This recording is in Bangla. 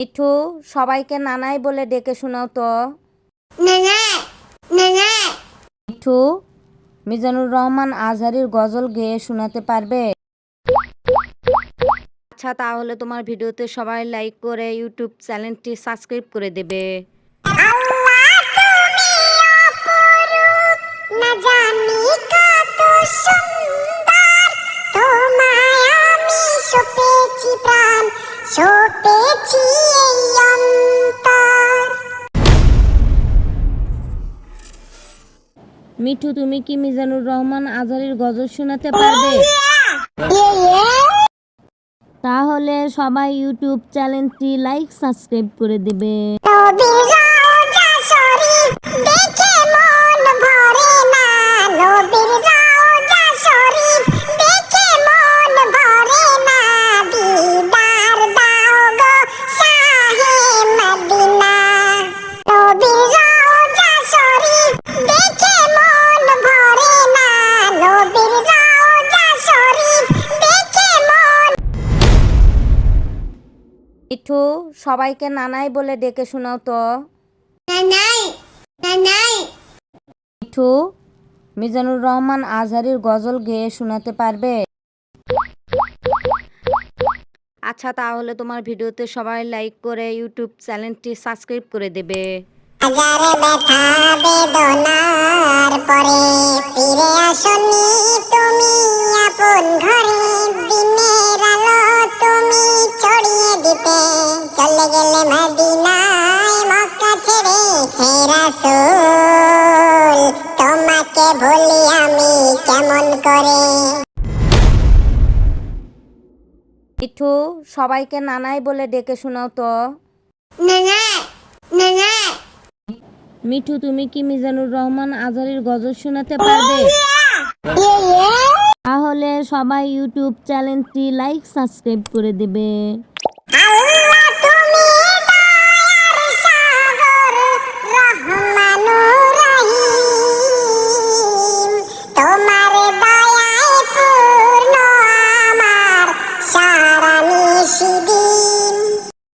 মিঠু, সবাইকে নানাই বলে ডেকে শোনাও তো। মিঠু, মিজানুর রহমান আজহারীর গজল গেয়ে শোনাতে পারবে? আচ্ছা, তাহলে তোমার ভিডিওতে সবাই লাইক করে ইউটিউব চ্যানেলটি সাবস্ক্রাইব করে দেবে। মিঠু, তুমি কি মিজানুর রহমান আজহারীর গজল শোনাতে পারবে? তাহলে সবাই ইউটিউব চ্যানেলটি লাইক সাবস্ক্রাইব করে দেবে। মিঠু, সবাইকে নানাই বলে ডেকে শোনাও তো। মিঠু, মিজানুর রহমান আজহারীর গজল গেয়ে শোনাতে পারবে? আচ্ছা, তাহলে তোমার ভিডিওতে সবাই লাইক করে ইউটিউব চ্যানেলটি সাবস্ক্রাইব করে দেবে। হাজারে ব্যথা বেদনার পরে ফিরে আসনি তুমি আপন ঘরে, দিনের আলো তুমি ছড়িয়ে দিতে চলে গেলে মদিনায় মক্কা ছেড়ে। হে রাসূল, তোমাকে ভুলি আমি কেমন করে। মিঠু, সবাইকে নানাই বলে ডেকে শোনাও তো। মিঠু, তুমি কি মিজানুর রহমান আজহারীর গজল শোনাতে পারবে? তাহলে সবাই ইউটিউব চ্যানেলটি লাইক সাবস্ক্রাইব করে দেবে।